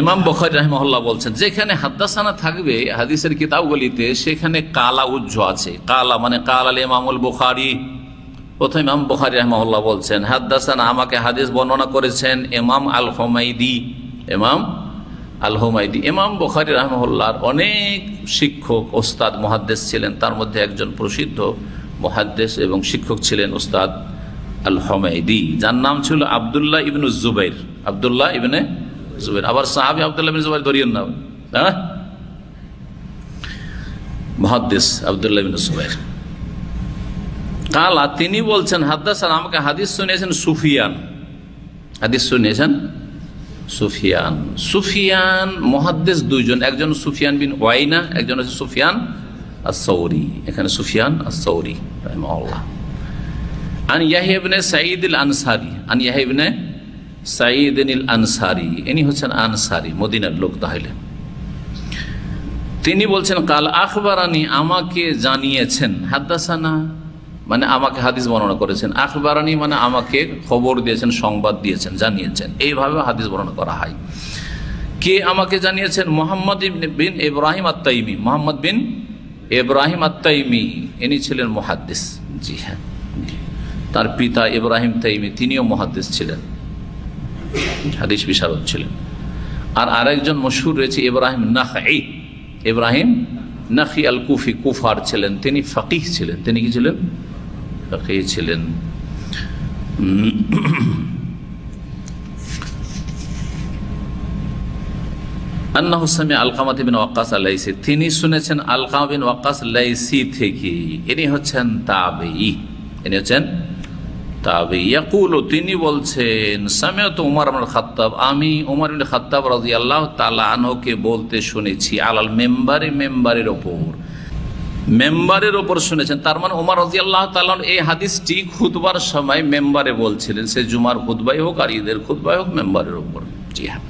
ইমাম বুখারী রাহিমাহুল্লাহ বলছেন যেখানে হাদ্দাসানা থাকবে হাদিসের কিতাবগুলিতে সেখানে কালা উজ্জ আছে। কালা মানে কাল আল ইমামুল বুখারী। প্রথম ইমাম বুখারী রাহিমাহুল্লাহ বলছেন হাদ্দাসানা আমাকে হাদিস বর্ণনা করেছেন ইমাম আল হুমাইদি। ইমাম আল হুমাইদি ইমাম বুখারী রাহিমাহুল্লাহর অনেক শিক্ষক ওস্তাদ মুহাদ্দিস ছিলেন, তার মধ্যে একজন প্রসিদ্ধ মুহাদ্দিস এবং শিক্ষক ছিলেন ওস্তাদ আল হুমাইদি, যার নাম ছিল আব্দুল্লাহ ইবনে জুবাইর। আব্দুল্লাহ ইবনে জুবাইর, আবার সাহাবী আব্দুল্লাহ ইবনে জুবাইর ধরিয়েন না, হ্যাঁ, মুহাদ্দিস আব্দুল্লাহ ইবনে জুবাইর। কালা তিনি বলছেন হাদ্দাসানা আমাকে হাদিস শুনিয়েছেন সুফিয়ান। হাদিস শুনিয়েছেন সুফিয়ান। সুফিয়ান মুহাদ্দিস দুইজন, একজন সুফিয়ান বিন ওয়াইনা, একজন হচ্ছে সুফিয়ান আস-সাউরি। এখানে সুফিয়ান আস-সাউরি রাহিমাহুল্লাহ। আন ইয়াহইয়া ইবনে সাঈদ আল আনসারী, আন ইয়াহইয়া ইবনে সাঈদ আল আনসারী, ইনি হচ্ছেন আনসারী, মদিনার লোক। তাহলে তিনি বলছেন কাল আখবারানি আমাকে জানিয়েছেন, হাদ্দাসানা মানে আমাকে হাদিস বর্ণনা করেছেন, আখবারানি মানে আমাকে খবর দিয়েছেন, সংবাদ দিয়েছেন, জানিয়েছেন, এইভাবে হাদিস বর্ণনা করা হয়। কে আমাকে জানিয়েছেন? মোহাম্মদ বিন ইব্রাহিম আত-তাইমি। মোহাম্মদ বিন ইব্রাহিম আত-তাইমি ইনি ছিলেন মুহাদ্দিস। জি হ্যাঁ, তার পিতা ইব্রাহিম তাইমি তিনিও মুহাদ্দিস ছিলেন, হাদিস বিশারদ ছিলেন। আর আরেকজন মশহুর রয়েছে ইব্রাহিম নাখঈ। ইব্রাহিম নাখঈ আল কুফি, কুফার ছিলেন, তিনি ফাকিহ ছিলেন। তিনি কি ছিলেন? ফাকিহ ছিলেন। আন্নাহু সামিআ আলকামা বিন ওয়াক্কাস আল-লাইসি, তিনি শুনেছেন আলকামা বিন ওয়াক্কাস লাইসি থেকে। ইনি হচ্ছেন তাবেঈ, ইনি হচ্ছেন তাবেঈ। ইয়াকুলু তিনি বলছেন সামিআতু উমর ইবনে খাত্তাব, আমি উমর ইবনে খাত্তাব রাদিয়াল্লাহু তাআলা আনহুকে বলতে শুনেছি, আলাল মেম্বারে, মেম্বারের ওপর, মেম্বারের ওপর শুনেছেন। তার মানে উমর রাদিয়াল্লাহু তাআলা এই হাদিসটি খুতবার সময় মেম্বারে বলছিলেন, সে জুমার খুতবাই হোক আর ঈদের খুতবাই হোক, মেম্বারের ওপর। জি হ্যাঁ,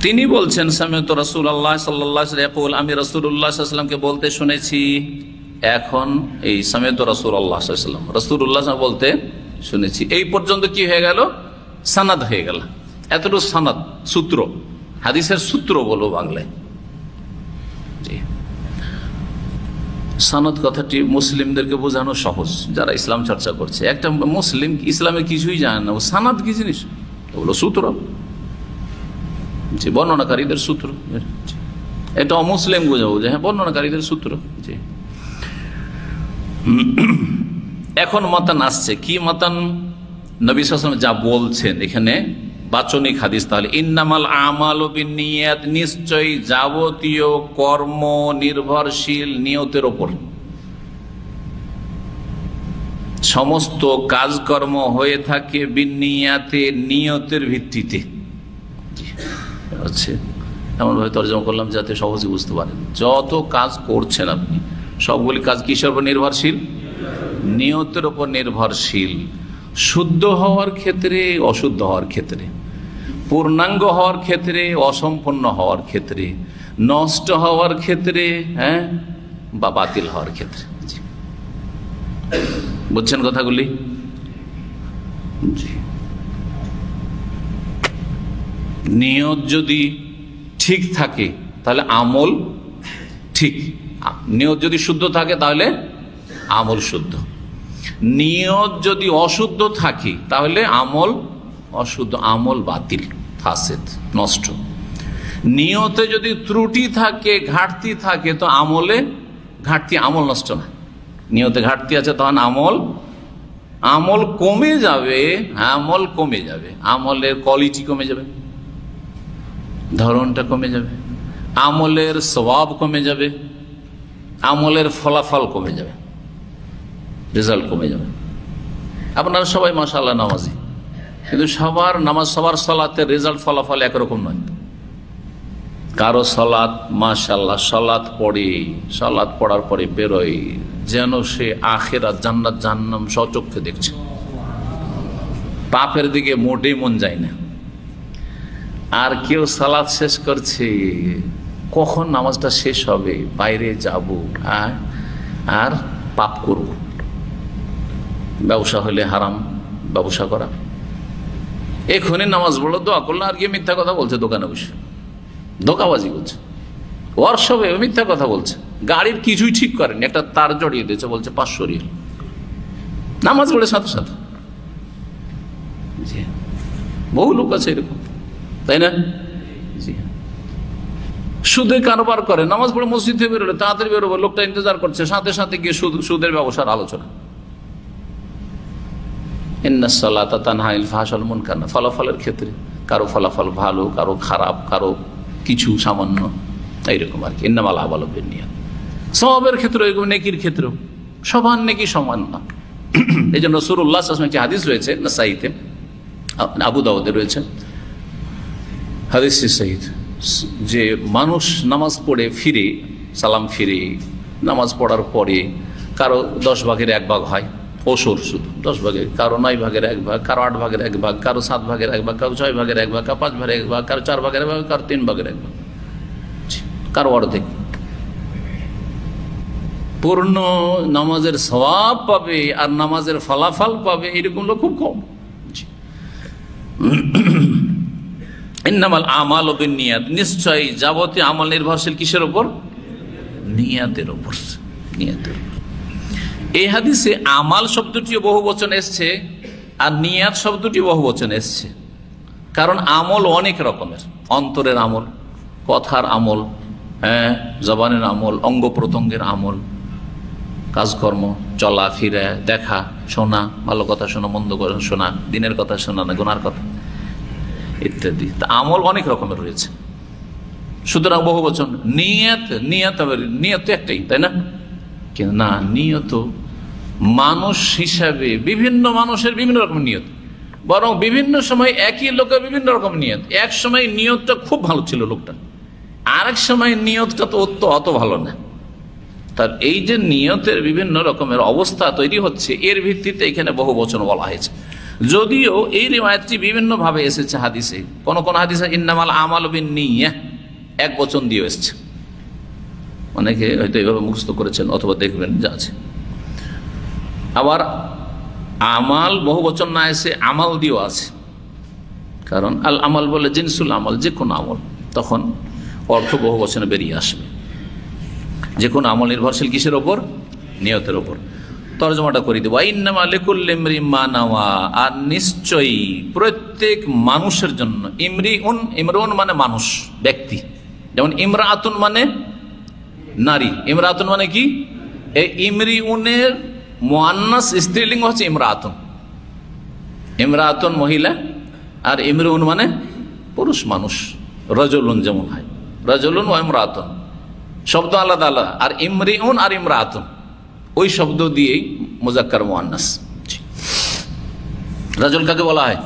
তিনি বলছেন সামিআতু রাসূলুল্লাহ সাল্লাল্লাহু আলাইহি ওয়াসাল্লাম, আমি রাসূলুল্লাহ সাল্লাল্লাহু আলাইহি ওয়াসাল্লামকে বলতে শুনেছি। এখন এই সামিআতু রাসূলুল্লাহ সাল্লাল্লাহু আলাইহি ওয়াসাল্লাম, রাসূলুল্লাহ বলতে শুনেছি, এই পর্যন্ত কি হয়ে গেল? সানাদ হয়ে গেল। এতটুকু সানাদ, সূত্র, হাদিসের সূত্র বলো বাংলায়। সানাদ কথাটি মুসলিমদেরকে বোঝানো সহজ, যারা ইসলাম চর্চা করছে। একটা মুসলিম ইসলামে কিছুই জানে না, ও সানাদ কি জিনিস? ওগুলো সূত্র, যে বর্ণনাকারীদের সূত্র। এটা অমুসলিম বোঝাবো যে হ্যাঁ বর্ণনাকারীদের সূত্র। জি, এখন মাতান আসছে, কি মাতান? নবী সাল্লাল্লাহু আলাইহি ওয়াসাল্লাম যা বলছেন এখানে বাচনিক হাদিস। তাহলে ইন্নামাল আমালু বিন্নিয়াত, নিশ্চয়ই যাবতীয় কর্ম নির্ভরশীল নিয়তের ওপর। সমস্ত কাজকর্ম হয়ে থাকে বিন্নিয়াতে, নিয়তের ভিত্তিতে। হচ্ছে এমন ভাবে তর্জমা করলাম যাতে সহজে বুঝতে পারেন। যত কাজ করছেন আপনি সবগুলি কাজ কিসের উপর নির্ভরশীল? নিয়তের উপর নির্ভরশীল। শুদ্ধ হওয়ার ক্ষেত্রে, অশুদ্ধ হওয়ার ক্ষেত্রে, পূর্ণাঙ্গ হওয়ার ক্ষেত্রে, অসম্পূর্ণ হওয়ার ক্ষেত্রে, নষ্ট হওয়ার ক্ষেত্রে, হ্যাঁ, বা বাতিল হওয়ার ক্ষেত্রে। বুঝছেন কথাগুলি? জি, নিয়ত যদি ঠিক থাকে তাহলে আমল ঠিক, নিয়ত যদি শুদ্ধ থাকে তাহলে আমল শুদ্ধ। নিয়ত যদি অশুদ্ধ থাকে তাহলে আমল অশুদ্ধ, আমল বাতিল, ফাসেদ, নষ্ট। নিয়তে যদি ত্রুটি থাকে, ঘাটতি থাকে, তো আমলে ঘাটতি, আমল নষ্ট না। নিয়তে ঘাটতি আছে তখন আমল কমে যাবে, আমল কমে যাবে, আমলের কোয়ালিটি কমে যাবে, ধরনটা কমে যাবে, আমলের সওয়াব কমে যাবে, আমলের ফলাফল কমে যাবে, রেজাল্ট কমে যাবে। আপনারা সবাই মাশাআল্লাহ নামাজি, কিন্তু সবার নামাজ, সবার সালাতের রেজাল্ট, ফলাফল একরকম নয়। কারো সালাত মাশাআল্লাহ, সালাত পড়ে, সালাত পড়ার পরে বেরোয় যেন সে আখিরাত, জান্নাত, জাহান্নাম স্বচক্ষে দেখছে, পাপের দিকে মোটেই মন যায় না। আর কেউ সালাত শেষ করছে, কখন নামাজটা শেষ হবে, বাইরে যাব আর পাপ করব, ব্যবসা হলে হারাম ব্যবসা করা, এখনই নামাজ পড়লো, দোয়া করলো, আর গিয়ে মিথ্যা কথা বলছে, দোকানে বসে ধোকাবাজি করছে, ওয়ার্কশপে মিথ্যা কথা বলছে, গাড়ির কিছুই ঠিক করেনি, একটা তার জড়িয়ে দিয়েছে, বলছে 500 রিয়াল, নামাজ পড়ে সাথে সাথে। বহু লোক আছে এরকম, তাই না? সুদে কারবার করে, নামাজ পড়ে মসজিদ থেকে বেরোলে তাড়াতাড়ি বেরোবো, লোকটা ইন্তজার করছে, সাথে সাথে গিয়ে সুদের ব্যবসার আলোচনা। ফলাফলের ক্ষেত্রে কারো ফলাফল ভালো, কারো খারাপ, কারো কিছু সামান্য, এইরকম আর কি। ইন্নামাল আমালু বিন্নিয়াত। সওয়াবের ক্ষেত্রে এরকম, নেকির ক্ষেত্রেও সমান নেকি সমান না। এই জন্য রাসূলুল্লাহ সাল্লাল্লাহু আলাইহি ওয়াসাল্লাম একটি হাদিস রয়েছে, নাসাঈতে, আবু দাউদে রয়েছে, হাদিস সহিহ, যে মানুষ নামাজ পড়ে ফিরে, সালাম ফিরে নামাজ পড়ার পরে কারো 10 ভাগের 1 ভাগ হয়, ওসর শুধু 10 ভাগের, কারো 9 ভাগের 1 ভাগ, কারো 8 ভাগের 1 ভাগ, কারো 7 ভাগের 1 ভাগ, কারো 6 ভাগের 1 ভাগ, কারো 5 ভাগের 1 ভাগ, কারো 4 ভাগের 1 ভাগ, কারো 3 ভাগের 1 ভাগ, কারো অর্ধেক। পূর্ণ নামাজের সওয়াব পাবে আর নামাজের ফলাফল পাবে এরকম লোক খুব কম। ইন্নামাল আমালু বিন্নিয়াত, নিশ্চয়ই যাবতীয় আমল নির্ভরশীল কিসের উপর? নিয়াতের উপর, নিয়াতের উপর। এই হাদিসে আমাল শব্দটিও বহু বচন এসছে আর নিয়াত শব্দটি বহু বচন এসছে, কারণ আমল অনেক রকমের, অন্তরের আমল, কথার আমল, জবানের আমল, অঙ্গ প্রত্যঙ্গের আমল, কাজকর্ম, চলা ফিরা, দেখা শোনা, ভালো কথা শোনা, মন্দ কথা শোনা, দিনের কথা শোনা না গুনার কথা ইত্যাদি। তা আমল অনেক রকমের রয়েছে, সুতরাং বহু বচন। নিয়ত, নিয়ত নিয়ত একটাই, তাই না? কিন্তু না, নিয়ত মানুষ হিসাবে বিভিন্ন মানুষের বিভিন্ন রকম নিয়ত, বরং বিভিন্ন সময় একই লোকের বিভিন্ন রকম নিয়ত। এক সময় নিয়তটা খুব ভালো ছিল লোকটা, আরেক সময় নিয়তটা তো অত ভালো না। তার এই যে নিয়তের বিভিন্ন রকমের অবস্থা তৈরি হচ্ছে, এর ভিত্তিতে এখানে বহু বচন বলা হয়েছে। যদিও এই রিওয়ায়াতটি বিভিন্ন ভাবে এসেছে হাদিসে, কোন কোন হাদিসে ইন্নামাল আমালু বিন্নিয়াহ এক বচন দিয়ে এসেছে, অনেকে হয়তো এইভাবে মুখস্থ করেছেন অথবা দেখবেন যা আছে। আবার আমাল বহু বচন না এসে আমাল দিয়েও আছে, কারণ আল আমাল বলে জিনসুল আমল, যে কোনো আমল, তখন অর্থ বহু বচনে বেরিয়ে আসবে। যে কোনো আমল নির্ভরশীল কিসের ওপর? নিয়তের ওপর। তরজমাটা করে দেব, ইন্নামা লিকুল্লি ইমরিইন মা নাওয়া, আর নিশ্চয়ই প্রত্যেক মানুষের জন্য। ইমরিউন, ইমরুন মানে মানুষ, ব্যক্তি, যেমন ইমরাতুন মানে নারী, ইমরাতুন মানে কি? এই ইমরিউনের মুআন্নাস স্ত্রীলিঙ্গ হচ্ছে ইমরাতুন, ইমরাতুন মহিলা, আর ইমরুন মানে পুরুষ মানুষ, রাজুলুন যেমন হয়, রাজুলুন ও ইমরাতুন শব্দ আলাদা আলাদা, আর ইমরিউন আর ইমরাতুন ওই শব্দ দিয়েই মুজাক্কার মুআন্নাস। রাজুল কাকে বলা হয়?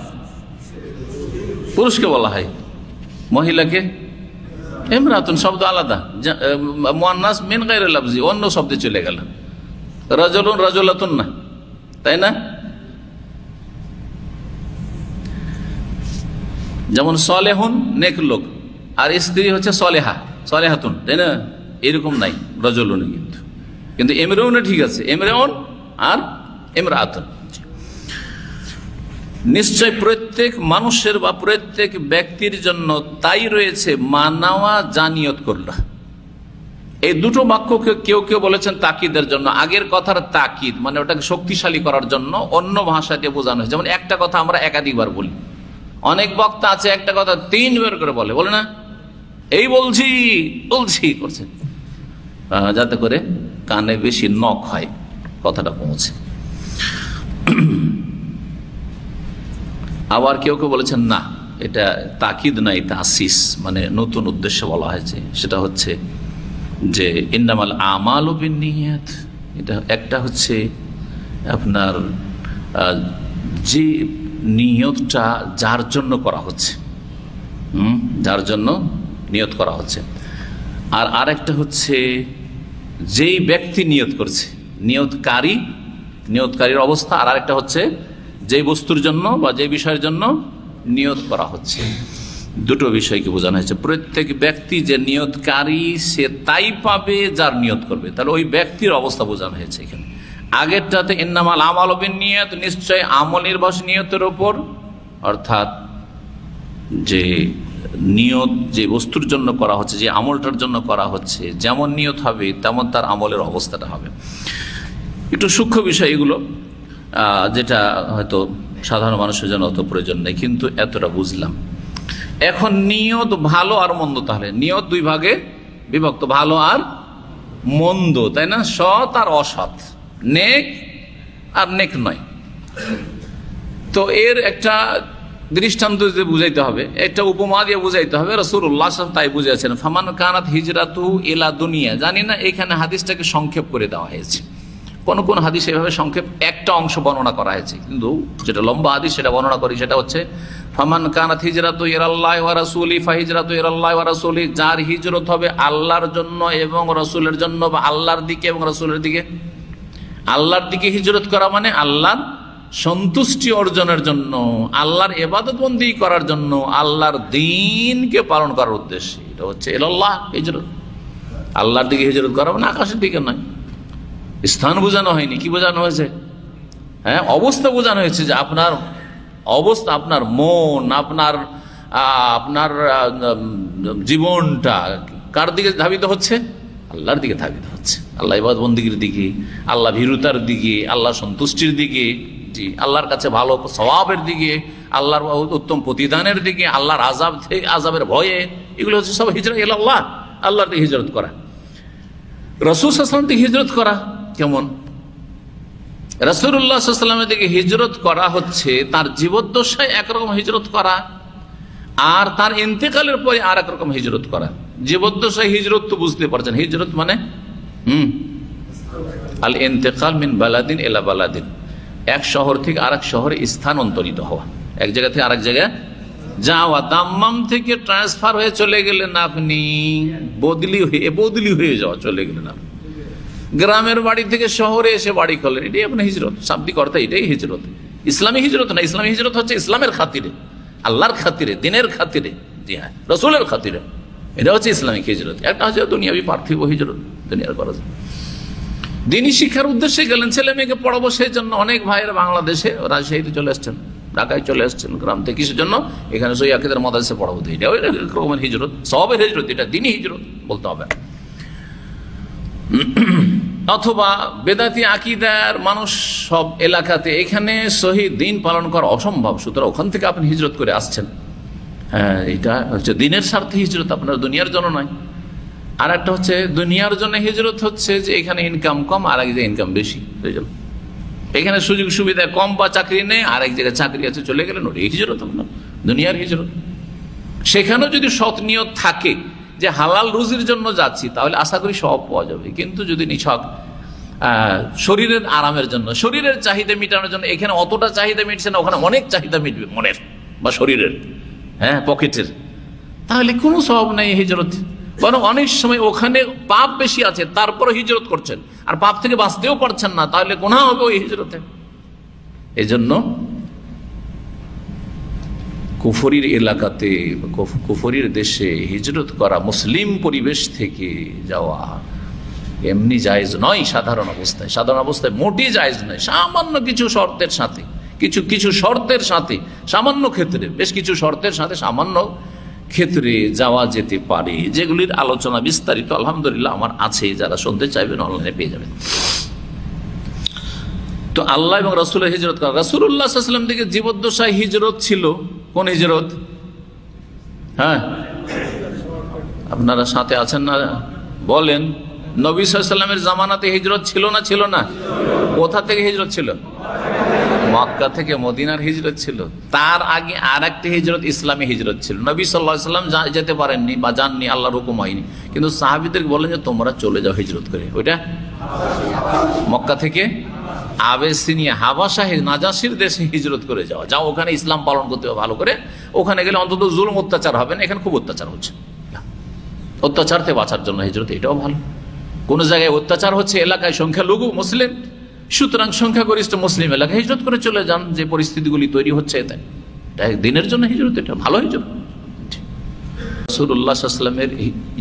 পুরুষকে বলা হয়, মহিলাকে ইমরাতুন শব্দ আলাদা, মুআন্নাস মিন গায়রি লাফজি, অন্য শব্দে চলে গেল, রাজুলুন রাজুলাতুন না, তাই না? যেমন সলেহুন নেক লোক, আর স্ত্রী হচ্ছে সলেহা, সলেহাতুন, তাই না? এরকম নাই রাজুলুন, কিন্তু ইমরাউনে ঠিক আছে, ইমরাউন আর ইমরাতুন। নিশ্চয় প্রত্যেক মানুষের বা প্রত্যেক ব্যক্তির জন্য তাই রয়েছে মানাওয়া জানিয়ত করলা। এই দুটো বাক্যকে কেউ কেউ বলেছেন তাকিদের জন্য, আগের কথার তাকিদ মানে ওটাকে শক্তিশালী করার জন্য অন্য ভাষা দিয়ে বোঝানো হয়েছে। যেমন একটা কথা আমরা একাধিকবার বলি, অনেক বক্তা আছে একটা কথা 3 বার করে বলে না, এই বলছি বলছি করছে, যাতে করে কানে বেশি নখ হয়, কথাটা পৌঁছে। আবার কেউ কেউ বলেছেন না, এটা তাকিদ নাই, তাসিস, মানে নতুন উদ্দেশ্যে বলা হয়েছে। সেটা হচ্ছে যে ইন্নামাল আমালু বিন্নিয়াত, এটা একটা হচ্ছে আপনার যে নিয়তটা যার জন্য করা হচ্ছে, যার জন্য নিয়ত করা হচ্ছে, আর আরেকটা হচ্ছে যেই ব্যক্তি নিয়ত করছে, নিয়তকারীর অবস্থা, আর আরেকটা হচ্ছে যে বস্তুর জন্য বা যে বিষয়ের জন্য নিয়ত করা হচ্ছে। দুটো বিষয়কে বোঝানো হয়েছে। প্রত্যেক ব্যক্তি যে নিয়তকারী সে তাই পাবে যার নিয়ত করবে, তাহলে ওই ব্যক্তির অবস্থা বোঝানো হয়েছে এখানে। আগেরটাতে ইন্নামাল আমালু বিন্নিয়াত, নিশ্চয় আমল নির্ভরশীল নিয়তের উপর, অর্থাৎ যে নিয়ত যে বস্তুর জন্য করা হচ্ছে, যে আমলটার জন্য করা হচ্ছে, যেমন নিয়ত হবে তেমন তার আমলের অবস্থাটা হবে। একটু সূক্ষ্ম বিষয় এগুলো, যেটা হয়তো সাধারণ মানুষের জন্য অত প্রয়োজন নেই, কিন্তু এতটা বুঝলাম। এখন নিয়ত ভালো আর মন্দ, তাহলে নিয়ত দুই ভাগে বিভক্ত, ভালো আর মন্দ, তাই না? সৎ আর অসৎ, নেক আর নেক নয়। তো এর একটা দৃষ্টান্ত দিয়ে বুঝাইতে হবে, একটা উপমা দিয়ে বুঝাইতে হবে। রাসূলুল্লাহ সাল্লাল্লাহু আলাইহি ওয়াসাল্লাম তাই বুঝিয়েছেন, ফামান কানাত হিজরাতুহু ইলা দুনিয়া। জানি না এখানে হাদিসটাকে সংক্ষেপ করে দেওয়া হয়েছে, কোন কোন হাদিস এভাবে সংক্ষেপ একটা অংশ বর্ণনা করা হয়েছে, কিন্তু যেটা লম্বা হাদিস সেটা বর্ণনা করি, সেটা হচ্ছে ফামান কানাত হিজরাতু ইলাল্লাহি ওয়া রাসূলিহি ফাহিজরাতু ইলাল্লাহি ওয়া রাসূলিহি। যার হিজরত হবে আল্লাহর জন্য এবং রাসূলের জন্য, বা আল্লাহর দিকে এবং রাসূলের দিকে। আল্লাহর দিকে হিজরত করা মানে আল্লাহর সন্তুষ্টি অর্জনের জন্য, আল্লাহর ইবাদতবন্দি করার জন্য, আল্লাহর দ্বীনকে পালন করার উদ্দেশ্যে, এটা হচ্ছে ইলাল্লাহ হিজরত। আল্লাহর দিকে হিজরত করা মানে আকাশের দিকে নয়। স্থান বোঝানো হয়নি, কি বোঝানো হয়েছে? হ্যাঁ, অবস্থা বোঝানো হয়েছে, যে আপনার অবস্থা, আপনার মন, আপনার আপনার জীবনটা কার দিকে ধাবিত হচ্ছে? আল্লাহর দিকে ধাবিত হচ্ছে, আল্লাহ ইবাদতবন্দির দিকে, আল্লাহ ভীরুতার দিকে, আল্লাহ সন্তুষ্টির দিকে, জি, আল্লাহর কাছে ভালো সওয়াবের দিকে, আল্লাহর উত্তম প্রতিদানের দিকে, আল্লাহর আযাব থেকে, আযাবের ভয়ে। এগুলো হচ্ছে সব হিজরত ইলাল্লাহ, আল্লাহর দিকে হিজরত করা। রাসূল সাল্লাল্লাহু আলাইহি ওয়াসাল্লাম দিকে হিজরত করা কেমন? রাসূলুল্লাহ সাল্লাল্লাহু আলাইহি ওয়াসাল্লামের দিকে হিজরত করা হচ্ছে তার জীবদ্দশায় একরকম হিজরত করা, আর তার ইন্তেকালের পরে আর একরকম হিজরত করা। জীবদ্দশায় হিজরত তো বুঝতে পারছেন, হিজরত মানে আল ইন্তেকাল মিন বালাদিন ইলা বালাদিন, এক শহর থেকে আরেক শহরে স্থানান্তরিত হওয়া, এক জায়গা থেকে আরেক জায়গায় যাওয়া। দাম্মাম থেকে ট্রান্সফার হয়ে চলে গেলেন আপনি, বদলি হয়ে যাওয়া, চলে গেলেন আপনি গ্রামের বাড়ি থেকে শহরে এসে বাড়ি করলেন, এটাই আপনার হিজরত। শাব্দিক অর্থে এটাই হিজরত। ইসলামী হিজরত না, ইসলামী হিজরত হচ্ছে ইসলামের খাতিরে, আল্লাহর খাতিরে, দিনের খাতিরে, জি হ্যাঁ, রসুলের খাতিরে, এটা হচ্ছে ইসলামিক হিজরত। একটা হচ্ছে দুনিয়াবি পার্থিব হিজরত, দুনিয়ার করা যায়। দিনী শিক্ষার উদ্দেশ্যে গেলেন, ছেলে মেয়েকে পড়াবো, সেই জন্য অনেক ভাইয়েরা বাংলাদেশে রাজশাহীতে চলে আসছেন, ঢাকায় চলে আসছেন গ্রাম থেকে, কিসের জন্য? এখানে সই আকিদার মাদ্রাসা পড়াবো। এটাও রকমের হিজরত, সবের হিজরত, এটা দিনী হিজরত বলতে হবে। অথবা বেদাতি আকিদার মানুষ সব এলাকাতে, এখানে সহি দিন পালন করা অসম্ভব, সুতরাং ওখান থেকে আপনি হিজরত করে আসছেন। হ্যাঁ, এটা হচ্ছে দিনের স্বার্থে হিজরত, আপনার দুনিয়ার জন্য নয়। আর একটা হচ্ছে দুনিয়ার জন্য হিজরত হচ্ছে যে এখানে ইনকাম কম, আর এক জায়গায় ইনকাম বেশি, এখানে সুযোগ সুবিধা কম বা চাকরি নেই, আর এক জায়গায় চাকরি আছে, চলে গেলেন, ওটা হিজরত আপনার দুনিয়ার হিজরত। সেখানেও যদি সৎ নিয়ত থাকে যে হালাল রুজির জন্য যাচ্ছি, তাহলে আশা করি সব পাওয়া যাবে। কিন্তু যদি নিছক শরীরের আরামের জন্য, শরীরের চাহিদা মেটানোর জন্য, এখানে অতটা চাহিদা মিটছে না, ওখানে অনেক চাহিদা মিটবে মনের বা শরীরের, হ্যাঁ, পকেটের, তাহলে কোনো সওয়াব নেই হিজরত। বরং অনেক সময় ওখানে পাপ বেশি আছে, তারপরে হিজরত করছেন, আর পাপ থেকে বাঁচতেও পারছেন না, তাহলে গুনাহ হবে ওই হিজরতে। এই জন্য কুফরির এলাকাতে, কুফরির দেশে হিজরত করা, মুসলিম পরিবেশ থেকে যাওয়া এমনি জায়েজ নয়। সাধারণ অবস্থায় মোটেই জায়েজ নয়। সামান্য কিছু শর্তের সাথে, কিছু শর্তের সাথে, সামান্য ক্ষেত্রে, বেশ কিছু শর্তের সাথে সামান্য ক্ষেত্রে যাওয়া যেতে পারে, যেগুলির আলোচনা বিস্তারিত আলহামদুলিল্লাহ আমার আছে, যারা শুনতে চাইবেন অনলাইনে পেয়ে যাবেন। তো আল্লাহ এবং রাসূলের হিজরত করা, রাসূলুল্লাহ সাল্লাল্লাহু আলাইহি ওয়াসাল্লাম থেকে জীবদ্দশায় হিজরত ছিল। কোন হিজরত? হ্যাঁ, আপনারা সাথে আছেন না বলেন। নবী সাল্লাল্লাহু আলাইহি ওয়াসাল্লামের জামানাতে হিজরত ছিল না? ছিল না। কোথা থেকে হিজরত ছিল? মক্কা থেকে মদিনার হিজরত ছিল। তার আগে আর একটা হিজরত, ইসলামী হিজরত ছিল। নবী সাল্লাল্লাহু আলাইহি ওয়াসাল্লাম যেতে পারেননি বা যাননি, আল্লাহর হুকুম হয়নি, কিন্তু সাহাবীদেরকে বলেন যে তোমরা চলে যাও হিজরত করে। ওইটা মক্কা থেকে আবেসিনিয়া, হাবাসা, নাজাসির দেশে হিজরত করে যাওয়া, যাও ওখানে ইসলাম পালন করতে হবে ভালো করে, ওখানে গেলে অন্তত জুলুম অত্যাচার হবে না। এখানে খুব অত্যাচার হচ্ছে, অত্যাচার থেকে বাঁচার জন্য হিজরত, এটাও ভালো। কোন জায়গায় অত্যাচার হচ্ছে, এলাকায় সংখ্যালঘু মুসলিম, সুতরাং সংখ্যাগরিষ্ঠ মুসলিম এলাকায় হিজরত করে চলে যান, যে পরিস্থিতিগুলি তৈরি হচ্ছে এতে। দিনের জন্য হিজরত, এটা ভালো হিজরত। রাসূলুল্লাহ সাল্লাল্লাহু আলাইহি ওয়াসাল্লামের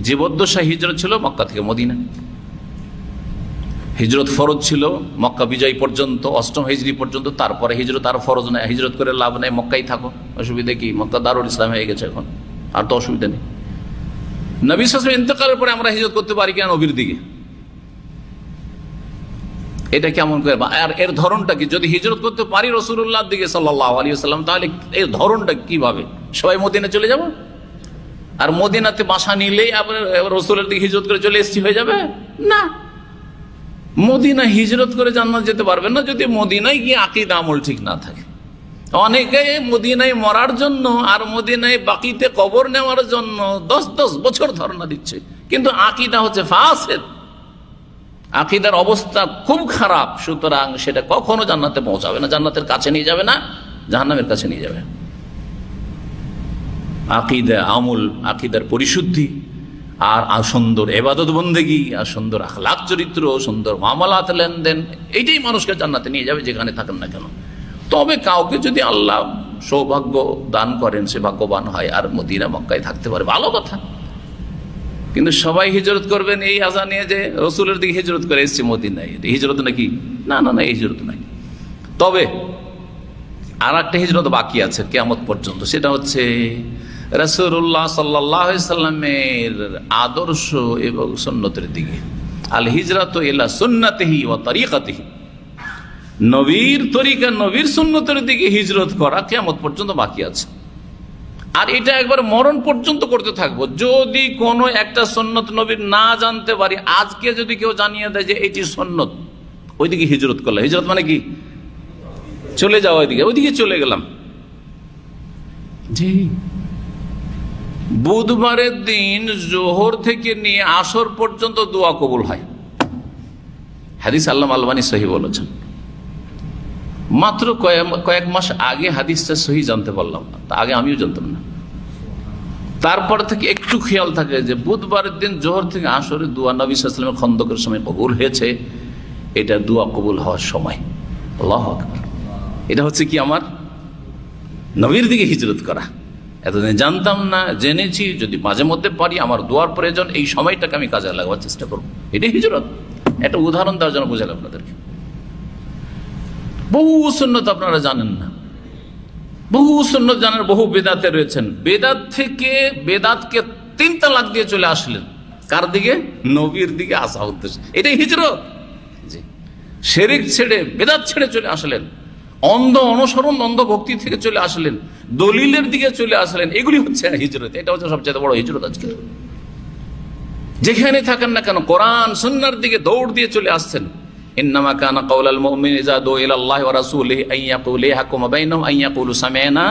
জীবদ্দশায় হিজরত ছিল মক্কা থেকে মদিনা। হিজরত ফরজ ছিল মক্কা বিজয় পর্যন্ত, 8ম হিজরি পর্যন্ত। তারপরে হিজরত আর ফরজ নেই, হিজরত করে লাভ নেই, মক্কাই থাকো, অসুবিধা কি? মক্কা দারুল ইসলাম হয়ে গেছে এখন, আর তো অসুবিধা নেই। নবী সাল্লাল্লাহু আলাইহি ওয়াসাল্লাম ইন্তেকালের পরে আমরা হিজরত করতে পারি কিনা নবীর দিকে? এটা কেমন করে? আর এর ধরনটা কি? যদি হিজরত করতে পারি রাসূলুল্লাহর দিকে সাল্লাল্লাহু আলাইহি ওয়াসাল্লাম, তাহলে এর ধরনটা কিভাবে? সবাই মদিনা চলে যাব, আর মদিনাতে বাসা নিলেই আবার রাসূলের দিকে হিজরত করে চলে এসেছি হয়ে যাবে? না, মদিনা হিজরত করে জান্নাত যেতে পারবেন না যদি মদিনায় গিয়ে আকীদা আমল ঠিক না থাকে। অনেকে মদিনায় মরার জন্য আর মদিনায় বাকিতে কবর নেওয়ার জন্য 10 বছর ধর্ণা দিচ্ছে, কিন্তু আকীদা হচ্ছে ফাসিদ, আকীদার অবস্থা খুব খারাপ। সুতরাং সেটা কখনো জান্নাতে পৌঁছাবে না, জান্নাতের কাছে নিয়ে যাবে না, জাহান্নামের কাছে নিয়ে যাবে। আকীদা আমল, আকীদার পরিশুদ্ধি, আর সুন্দর ইবাদত বন্দেগী, আর সুন্দর আখলাক চরিত্র, সুন্দর মামলাত লেনদেন, এইটাই মানুষকে জান্নাতে নিয়ে যাবে যেখানে থাকেন না কেন। তবে কাউকে যদি আল্লাহ সৌভাগ্য দান করেন, সে ভাগ্যবান হয় আর মদিনা মক্কায় থাকতে পারে, ভালো কথা। কিন্তু সবাই হিজরত করবেন এই আশা নিয়ে যে রাসূলের দিকে হিজরত করে এসেছে মদিনায়, হিজরত নাকি? না না না, হিজরত নাই। তবে আর একটা হিজরত বাকি আছে কিয়ামত পর্যন্ত, সেটা হচ্ছে রাসূলুল্লাহ সাল্লাল্লাহু আলাইহি সাল্লামের আদর্শ এবং সুন্নতের দিকে। আল হিজরাতু ইলা সুন্নাতিহি ওয়া তরিকাতিহি, নবীর তরিকা, নবীর সুন্নতের দিকে হিজরত করা কিয়ামত পর্যন্ত বাকি আছে। আর এটা একবার মরণ পর্যন্ত করতে থাকবো। যদি কোনো একটা সুন্নত নবীর না জানতে পারি, আজকে যদি কেউ জানিয়ে দেয় যে এটি সুন্নত, ওইদিকে হিজরত করলাম। হিজরত মানে কি? চলে যাওয়া, ওইদিকে চলে গেলাম। জি, বুধবারের দিন জোহর থেকে নিয়ে আসর পর্যন্ত দোয়া কবুল হয়। হাদিস আল্লামা আলবানী সহিহ বলেছেন। মাত্র কয়েক মাস আগে হাদিসটা সহিহ জানতে পারলাম, তা আগে আমিও জানতাম না। তারপর থেকে একটু খেয়াল থাকে যে বুধবারের দিন জোহর থেকে আসরে দোয়া নবী সাল্লাল্লাহু আলাইহি ওয়াসাল্লামের খন্দকের সময় কবুল হয়েছে, এটা দোয়া কবুল হওয়ার সময়। আল্লাহু আকবার। এটা হচ্ছে কি? আমার নবীর দিকে হিজরত করা। এতদিন জানতাম না, জেনেছি। যদি মাঝে মধ্যে পারি, আমার দোয়ার প্রয়োজন, এই সময়টাকে আমি কাজে লাগাবার চেষ্টা করবো। এটাই হিজরত। একটা উদাহরণ দেওয়ার জন্য বুঝালাম আপনাদেরকে। বহু সুন্নত আপনারা জানেন না, বহু সুন্নত জানেন, বহু বেদাতে রয়েছেন। বেদাত থেকে বেদাতকে 3 তালাক দিয়ে চলে আসলেন কার দিকে? নবীর দিকে আসা উদ্দেশ্য। এটাই হিজরত। জি, শিরক ছেড়ে বেদাত ছেড়ে চলে আসলেন, অন্ধ অনুসরণ, অন্ধ ভক্তি থেকে চলে আসলেন, দলিলের দিকে চলে আসলেন। এগুলি হচ্ছে হিজরত। এটা হচ্ছে সবচেয়ে বড় হিজরত। আজকে যেখানে থাকেন না কেন কোরআন সুন্নাহর দিকে দৌড় দিয়ে চলে আসছেন। ইন্নামা কানা কাওলাল মুমিন ইযা দুআ ইলাল্লাহি ওয়া রাসূলিহি আন ইয়াকুলু ইয়াহকুমু বাইনাহুম আন ইয়াকুলু সামি'না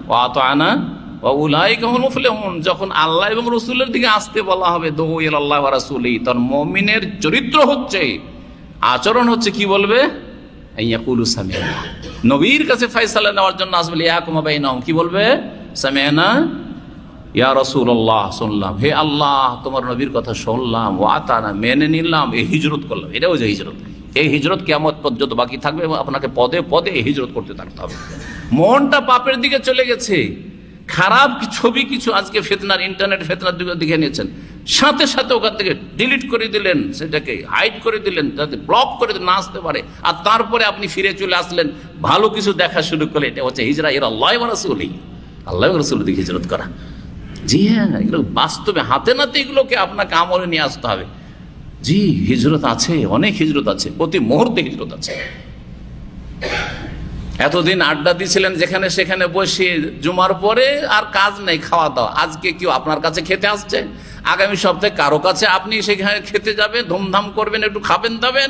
ওয়া আতা'না ওয়া উলাইকা হুমুল মুফলিহুন। যখন আল্লাহ এবং রাসূলের দিকে আসতে বলা হবে, দুআ ইলাল্লাহি ওয়া রাসূলিহি, তার মুমিনের চরিত্র হচ্ছে, আচরণ হচ্ছে, কি বলবে? আন ইয়াকুলু সামি'না। নবীর কাছে ফয়সালা নেওয়ার জন্য আসবে, ইয়াহকুমু বাইনাহুম, কি বলবে? সামি'না ইয়া রাসূলুল্লাহ, শুনলাম, হে আল্লাহ তোমার নবীর কথা শুনলাম, ওয়া আতা'না, মেনে নিলাম, এই হিজরত করলাম। এটাও যে হিজরত। এই হিজরত কিয়ামত পর্যন্ত বাকি থাকবে এবং আপনাকে পদে পদে এই হিজরত করতে থাকতে হবে। মনটা পাপের দিকে চলে গেছে, খারাপ ছবি কিছু আজকে ফিতনার, ইন্টারনেট ফিতনার দিকে দেখে নিয়েছেন, সাথে সাথে ওখান থেকে ডিলিট করে দিলেন, সেটাকে হাইড করে দিলেন যাতে ব্লক করে না আসতে পারে। আর তারপরে আপনি ফিরে চলে আসলেন, ভালো কিছু দেখা শুরু করলেন। এটা হচ্ছে হিজরা ইলাল্লাহি ওয়া রাসূলিহি, আল্লাহ এবং রাসূলের দিকে হিজরত করা। জি হ্যাঁ, এগুলো বাস্তবে হাতে নাতে এগুলোকে আপনাকে আমলে নিয়ে আসতে হবে। জি, হিজরত আছে, অনেক হিজরত আছে, প্রতি মুহূর্তে হিজরত আছে। এতদিন আড্ডা দিয়েছিলেন যেখানে সেখানে বসে, জুমার পরে আর কাজ নেই, খাওয়া দাওয়া। আজকে কেউ আপনার কাছে খেতে আসছে, আগামী সপ্তাহে কারো কাছে আপনি সেখানে খেতে যাবেন, ধুমধাম করবেন, একটু খাবেন দাবেন।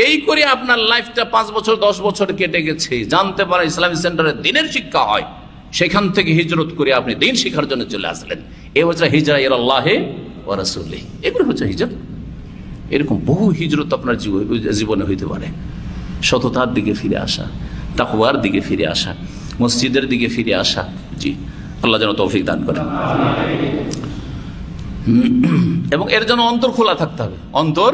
এই করে আপনার লাইফটা 5 বছর 10 বছর কেটে গেছে। জানতে পারে ইসলামিক সেন্টারে দিনের শিক্ষা হয়, সেখান থেকে হিজরত করে আপনি দিন শিক্ষার জন্য চলে আসলেন। এ হচ্ছে হিজরা ইলাল্লাহি ওয়া রাসূলিহি। এগুলো হচ্ছে হিজরত। এরকম বহু হিজরত আপনার জীবনে হইতে পারে। সততার দিকে ফিরে আসা, তাকওয়ার দিকে ফিরে আসা, মসজিদের দিকে ফিরে আসা। জি, আল্লাহ যেন তৌফিক দান করেন। এবং এর জন্য অন্তর খোলা থাকতে হবে, অন্তর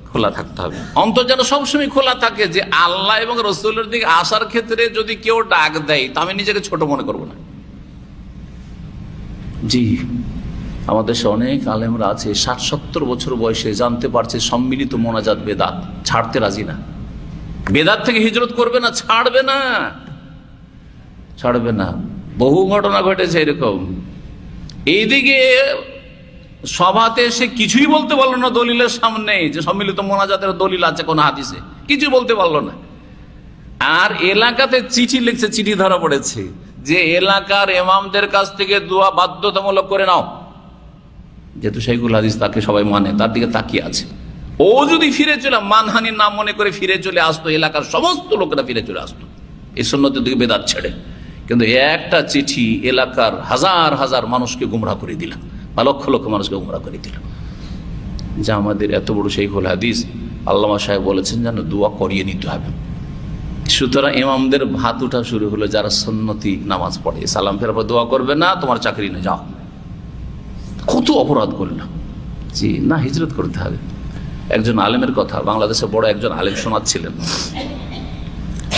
খোলা থাকতে হবে। অন্তর যেন সবসময় খোলা থাকে যে আল্লাহ এবং রাসূলের দিকে আসার ক্ষেত্রে যদি কেউ ডাক দেয় তা আমি নিজেকে ছোট মনে করব না। জি, আমাদের দেশে অনেক আলেমরা আছে 60-70 বছর বয়সে জানতে পারছে সম্মিলিত মোনাজাত বেদাত, ছাড়তে রাজি না। বেদাত থেকে হিজরত করবে না, ছাড়বে না, ছাড়বে না। বহু ঘটনা ঘটেছে এরকম। এইদিকে সভাতে সে কিছুই বলতে পারলো না দলিলের সামনে, যে সম্মিলিত মোনাজাতের দলিল আছে কোন হাদিসে, কিছু বলতে পারলো না। আর এলাকাতে চিঠি লিখছে, চিঠি ধরা পড়েছে যে এলাকার ইমামদের কাছ থেকে দোয়া বাধ্যতামূলক করে নাও, যেহেতু শাইখুল হাদিস তাকে সবাই মানে, তার দিকে তাকিয়ে আছে। ও যদি ফিরে চলে, মানহানির নাম মনে করে ফিরে চলে আসতো, এলাকার সমস্ত লোকেরা ফিরে চলে আসতো এই সুন্নতের দিকে বেদাত ছেড়ে। কিন্তু একটা চিঠি এলাকার হাজার হাজার মানুষকে গুমরাহ করে দিল, বা লক্ষ লক্ষ মানুষকে গুমরাহ করে দিল। যা আমাদের এত বড় শাইখুল হাদিস আল্লামা সাহেব বলেছেন যেন দোয়া করিয়ে নিতে হবে। সুতরাং ইমামদের ভাত উঠা শুরু হলো, যারা সুন্নতি নামাজ পড়ে, সালাম ফেরার পর দোয়া করবে না, তোমার চাকরি না, যাও। কত অপরাধ করল। জি না, হিজরত করতে হবে। একজন আলেমের কথা, বাংলাদেশে বড় একজন আলেম শোনাচ্ছিলেন,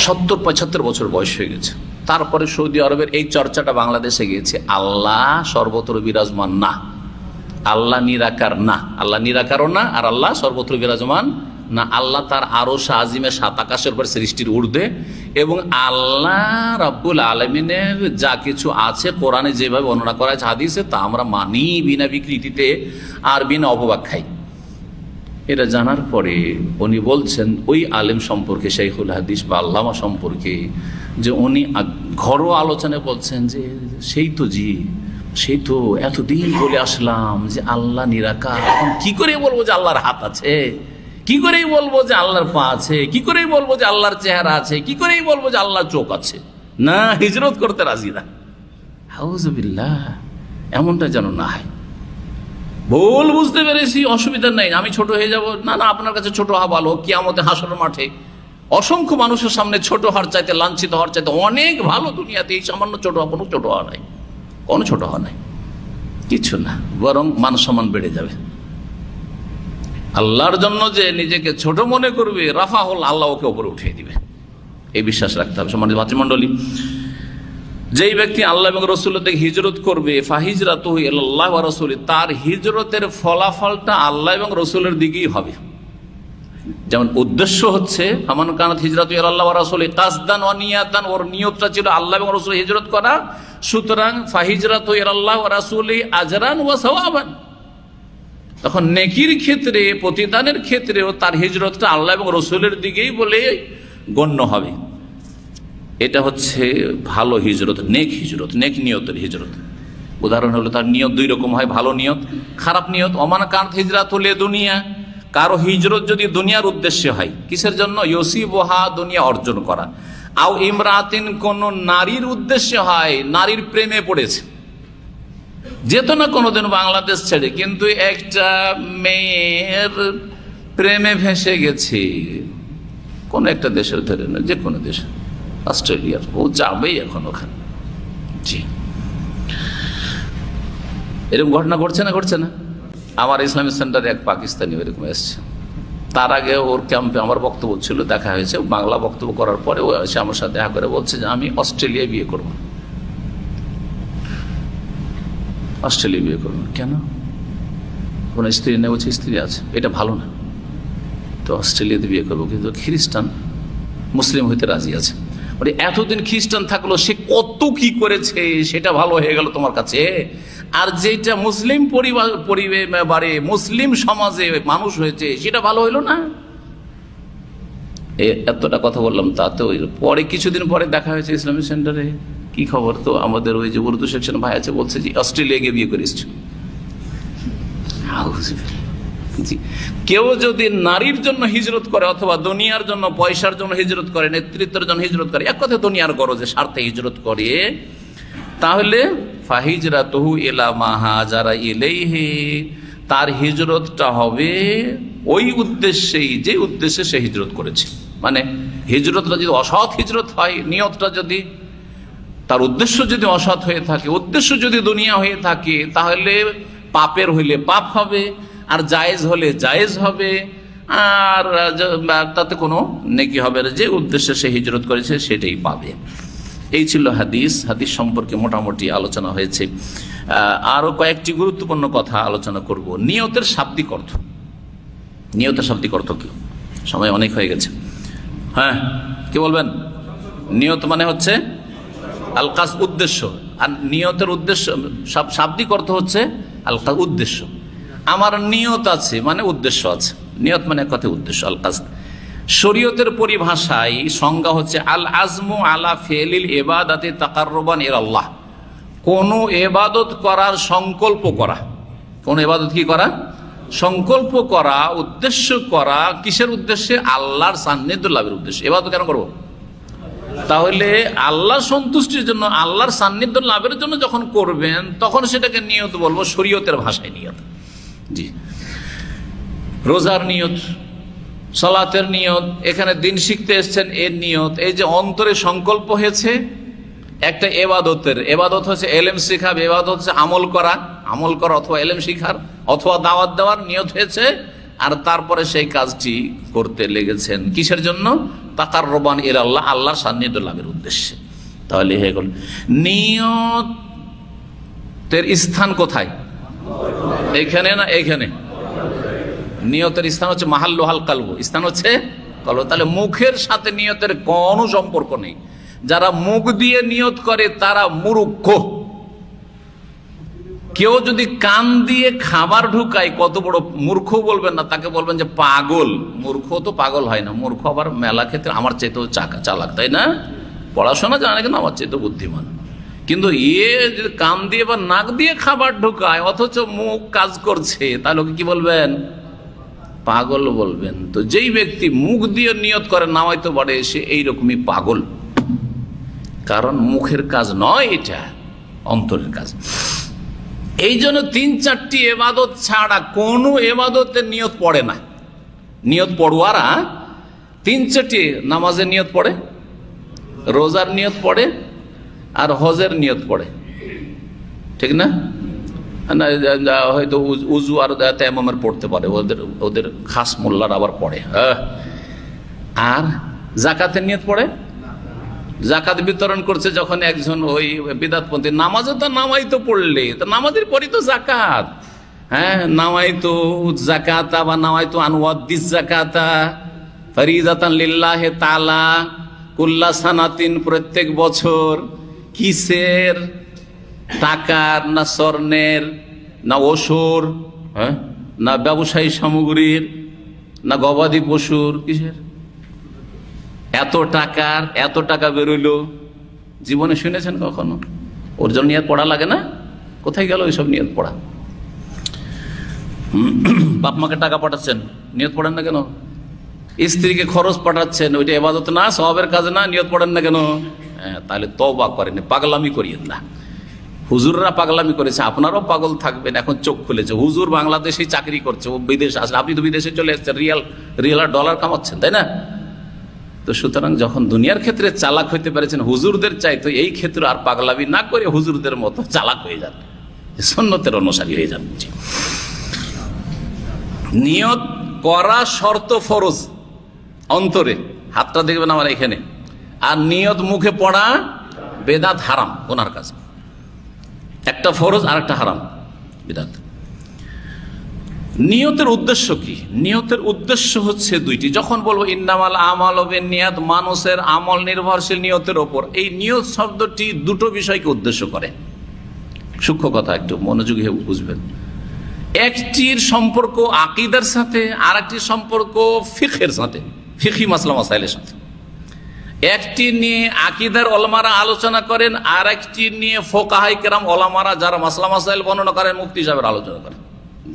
70-75 বছর বয়স হয়ে গেছে। তারপরে সৌদি আরবের এই চর্চাটা বাংলাদেশে গিয়েছে, আল্লাহ সর্বত্র বিরাজমান না, আল্লাহ নিরাকার না, আল্লাহ নিরাকারও না, আর আল্লাহ সর্বত্র বিরাজমান না। আল্লাহ তার আরশ আজিমে 7 আকাশের উপর সৃষ্টির ঊর্ধ্বে, এবং আল্লাহ রাব্বুল আলামিনের যা কিছু আছে কোরআনে যেভাবে বর্ণনা করা আছে হাদিসে, তা আমরা মানি বিনা বিকৃতিতে আর বিনা অপব্যাখ্যায়। এটা জানার পরে উনি বলছেন ওই আলেম সম্পর্কে, শাইখুল হাদিস বা আল্লামা সম্পর্কে, যে উনি ঘরোয়া আলোচনায় বলছেন যে সেই তো এতদিন বলে আসলাম যে আল্লাহ নিরাকার, এখন কি করে বলবো যে আল্লাহর হাত আছে, কি করেই বলবো যে আল্লাহর পা আছে, কি করেই বলবো যে আল্লাহর চেহারা আছে, কি করেই বলবো যে আল্লাহর চোখ আছে, না হিজরত করতে রাজি না। আউযুবিল্লাহ, এমনটা যেন না হয়। ভুল বুঝতে পেরেছি, অসুবিধা নেই, আমি ছোট হয়ে যাব, না না, আপনার কাছে ছোট হওয়া ভালো। কিয়ামতে হাসরের মাঠে অসংখ্য মানুষের সামনে ছোট হওয়ার চাইতে, লাঞ্ছিত হওয়ার চাইতে অনেক ভালো দুনিয়াতে এই সামান্য ছোট হওয়া, কোনো ছোট হওয়া নাই, কোনো ছোট হওয়া নাই, কিছু না, বরং মান সম্মান বেড়ে যাবে। আল্লাহর জন্য যে নিজেকে ছোট মনে করবে, রাফা হল, আল্লাহ ওকে উপরে উঠিয়ে দিবে, এই বিশ্বাস রাখতে হবে। সম্মানিত ভাতৃমণ্ডলী, যেই ব্যক্তি আল্লাহ এবং রাসূলের দিকে হিজরত করবে, ফাহিজরাতুহু ইলাল্লাহি ওয়া রাসূলি, তার হিজরতের ফলাফলটা আল্লাহ এবং রাসূলের দিকেই হবে। যেমন উদ্দেশ্য হচ্ছে ফামান কানাত হিজরাতু ইলাল্লাহি ওয়া রাসূলি কাসদান ওয়া নিয়াতান, ওর নিয়তটা ছিল আল্লাহ এবং রাসূলের হিজরত করা, সুতরাং ফাহিজরাতু ইলাল্লাহি ওয়া রাসূলি আজরান ওয়া সাওয়াবান। তখন নেকির ক্ষেত্রে, প্রতিদানের ক্ষেত্রেও তার হিজরতটা আল্লাহ এবং রাসূলের দিকেই বলে গণ্য হবে। এটা হচ্ছে ভালো হিজরত, নেক হিজরত, নেক নিয়তের হিজরত। উদাহরণ হলো তার নিয়ত 2 রকম হয়, ভালো নিয়ত, খারাপ নিয়ত। ওমান কানাত হিজরাতু লিদুনিয়া, কারো হিজরত যদি দুনিয়ার উদ্দেশ্যে হয়, কিসের জন্য? ইউসিবুহা, দুনিয়া অর্জন করা। আও ইমরাতিন, কোন নারীর উদ্দেশ্যে হয়, নারীর প্রেমে পড়েছে, যেত না কোনোদিন বাংলাদেশ ছেড়ে, কিন্তু একটা মেয়ের প্রেমে ভেসে গেছে, কোন একটা দেশের, ধরে না যে কোনো দেশে, অস্ট্রেলিয়ার, ও যাবেই এখন ওখানে। জি, এরকম ঘটনা ঘটছে না, ঘটছে না? আমার ইসলামিক সেন্টারে এক পাকিস্তানি এরকম এসছে। তার আগে ওর ক্যাম্পে আমার বক্তব্য ছিল, দেখা হয়েছে, বাংলা বক্তব্য করার পরে ও এসে আমার সাথে দেখা করে বলছে যে আমি অস্ট্রেলিয়ায় বিয়ে করবো। অস্ট্রেলিয়া বিয়ে করবো কেন? কোনো স্ত্রী নেই, বলছে স্ত্রী আছে, এটা ভালো না, তো অস্ট্রেলিয়াতে বিয়ে করবো। কিন্তু খ্রিস্টান, মুসলিম হইতে রাজি আছে। মানে এতদিন খ্রিস্টান থাকলো, সে কত কি করেছে, সেটা ভালো হয়ে গেল তোমার কাছে, আর যেটা মুসলিম পরিবারে, মুসলিম সমাজে মানুষ হয়েছে, সেটা ভালো হইলো না। এতটা কথা বললাম, তাতে পরে কিছুদিন পরে দেখা হয়েছে ইসলামিক সেন্টারে, কি খবর? তো আমাদের ওই যে উর্দু সেকশন ভাই আছে, বলছে যে অস্ট্রেলিয়া গিয়ে বিয়ে করে এসছে। কেউ যদি নারীর জন্য হিজরত করে, অথবা দুনিয়ার জন্য, পয়সার জন্য হিজরত করে, নেতৃত্বের জন্য হিজরত করে, এক কথা দুনিয়ার গরজে স্বার্থে হিজরত করে, তাহলে ফাহিজরাতুহু ইলা মা হাজারা ইলাইহি, তার হিজরতটা হবে ওই উদ্দেশ্যেই, যে উদ্দেশ্যে সে হিজরত করেছে। মানে হিজরতটা যদি অসৎ হিজরত হয়, নিয়তটা যদি, তার উদ্দেশ্য যদি অসৎ হয়ে থাকে, উদ্দেশ্য যদি দুনিয়া হয়ে থাকে, তাহলে পাপের হইলে পাপ হবে, আর জায়েজ হলে জায়েজ হবে, আর তাতে কোনো নেকি হবে না। যে উদ্দেশ্যে সে হিজরত করেছে সেটাই পাবে। এই ছিল হাদিস। হাদিস সম্পর্কে মোটামুটি আলোচনা হয়েছে। আরো কয়েকটি গুরুত্বপূর্ণ কথা আলোচনা করব। নিয়তের শাব্দিক অর্থ। নিয়তের শাব্দিক অর্থ কি? সময় অনেক হয়ে গেছে। হ্যাঁ, কি বলবেন? নিয়ত মানে হচ্ছে আল কাসদ, উদ্দেশ্য। আর নিয়তের উদ্দেশ্য, শাব্দিক অর্থ হচ্ছে আল কাসদ, উদ্দেশ্য। আমার নিয়ত আছে মানে উদ্দেশ্য আছে। নিয়ত মানে এক কথায় উদ্দেশ্য, আল কাসদ। শরীয়তের পরিভাষায় সংজ্ঞা হচ্ছে আল আজমু আলা ফিলিল ইবাদাতি তাকাররুবান ইলাল্লাহ। কোন ইবাদত করার সংকল্প করা। কোন ইবাদত কি করা? সংকল্প করা, উদ্দেশ্য করা। কিসের উদ্দেশ্যে? আল্লাহর সান্নিধ্য লাভের উদ্দেশ্যে। ইবাদত কেন করব? তাহলে আল্লাহ সন্তুষ্টির জন্য, আল্লাহর সান্নিধ্য লাভের জন্য যখন করবেন তখন সেটাকে নিয়ত বলবো, শরীয়তের ভাষায় নিয়ত। জি, রোজার নিয়ত, সালাতের নিয়ত, এখানে দিন শিখতে এসছেন এর নিয়ত। এই যে অন্তরে সংকল্প হয়েছে একটা এবাদতের, এবাদত হচ্ছে এলেম শিখা, এবাদত হচ্ছে আমল করা, আমল করা অথবা এলেম শিখার অথবা দাওয়াত দেওয়ার নিয়ত হয়েছে। আর তারপরে সেই কাজটি করতে লেগেছেন কিসের জন্য? তাকাররুবান ইলাল্লাহ, আল্লাহর সান্নিধ্য লাভের উদ্দেশ্যে। তাহলে হয়ে গেল। নিয়তের স্থান কোথায়? এখানে না এখানে? নিয়তের স্থান হচ্ছে মাহাল্লুহাল কলব, স্থান হচ্ছে কলব। তাহলে মুখের সাথে নিয়তের কোনো সম্পর্ক নেই। যারা মুখ দিয়ে নিয়ত করে তারা মূর্খ। কেউ যদি কান দিয়ে খাবার ঢুকায় কত বড় মূর্খ বলবেন না, তাকে বলবেন যে পাগল। মূর্খ তো পাগল হয় না, মূর্খ আবার মেলা ক্ষেত্রে আমার চাইতেও চালাক, তাই না? পড়াশোনা জানে কিন্তু আমার চাইতেও বুদ্ধিমান। কিন্তু যদি কান দিয়ে বা নাক দিয়ে খাবার ঢুকায় অথচ মুখ কাজ করছে, তাহলে কি বলবেন? পাগল বলবেন। তো যেই ব্যক্তি মুখ দিয়ে নিয়ত করে নামাইতে পারে সে এইরকমই পাগল, কারণ মুখের কাজ নয়, এটা অন্তরের কাজ। এই জন্য ৩-৪টি এবাদত ছাড়া কোনো এবাদতের নিয়ত পড়ে না। নিয়ত পড়ুয়ারা ৩-৪টি নামাজের নিয়ত পড়ে, রোজার নিয়ত পড়ে, আর হজের নিয়ত পড়ে, ঠিক না? হয়তো উজু আর তায়াম্মুমের পড়তে পারে, ওদের খাস মোল্লার আবার পড়ে। আর জাকাতের নিয়ত পড়ে। জাকাত বিতরণ করছে যখন একজন ওই বিদআতপন্থী, নামাজও তো নামাইতো পড়লে, তো নামাজের পরই তো জাকাত। হ্যাঁ, নামাইতো জাকাতা বা নামাইতো আনওয়াদ্দিস জাকাতা ফরিজাতান লিল্লাহি তাআলা কুল্লা সানাতিন, প্রত্যেক বছর। কিসের? টাকার না স্বর্ণের না ওসুর, হ্যাঁ, না ব্যবসায়ী সামগ্রীর না গবাদি পশুর? কিসের? এত টাকা বেরোইলো। জীবনে শুনেছেন কখনো? ওর জন্য নিয়ত পড়া লাগে না? কোথায় গেল ওইসব নিয়ত পড়া? বাপ মাকে টাকা পাঠাচ্ছেন, নিয়ত পড়েন না কেন? স্ত্রীকে খরচ পাঠাচ্ছেন, ওইটা ইবাদত না, সওয়াবের কাজ না, নিয়ত পড়েন না কেন? তাহলে তওবা করেন, পাগলামি করিয়েন না। হুজুররা পাগলামি করেছে, আপনারাও পাগল থাকবেন। এখন চোখ খুলেছে। হুজুর বাংলাদেশে চাকরি করছে, ও বিদেশে আসলে, আপনি তো বিদেশে চলে এসেছেন, রিয়াল আর ডলার কামাচ্ছেন, তাই না? তো সুতরাং যখন দুনিয়ার ক্ষেত্রে চালাক হইতে পেরেছেন হুজুরদের চাইতো, এই ক্ষেত্রে আর পাগলামি না করে হুজুরদের মতো চালাক হয়ে যান, সুন্নতের অনুসারী হয়ে যান। নিয়ত করা শর্ত ফরজ অন্তরে, হাতটা দেখবেন আমার এখানে। আর নিয়ত মুখে পড়া বেদাত, হারাম, ওনার কাছে। একটা ফরজ আর একটা হারাম, বিদাত। নিয়তের উদ্দেশ্য কি? নিয়তের উদ্দেশ্য হচ্ছে দুইটি। যখন বলবো ইন্নামাল আমালু বিন্নিয়াত, মানুষের আমল নির্ভরশীল নিয়তের ওপর, এই নিয়ত শব্দটি দুটো বিষয়কে উদ্দেশ্য করে। সূক্ষ্ম কথা, একটু মনোযোগী হয়ে বুঝবেন। একটির সম্পর্ক আকীদার সাথে, আর একটির সম্পর্ক ফিকহের সাথে, ফিকহি মাসলা মাসাইলের সাথে। একটি নিয়ে আকীদার ওলামারা আলোচনা করেন, আর একটি নিয়ে ফোকাহায়ে কেরাম ওলামারা যারা মাসলা মাসাইল বর্ণনা করেন মুফতি সাহেবের আলোচনা করেন।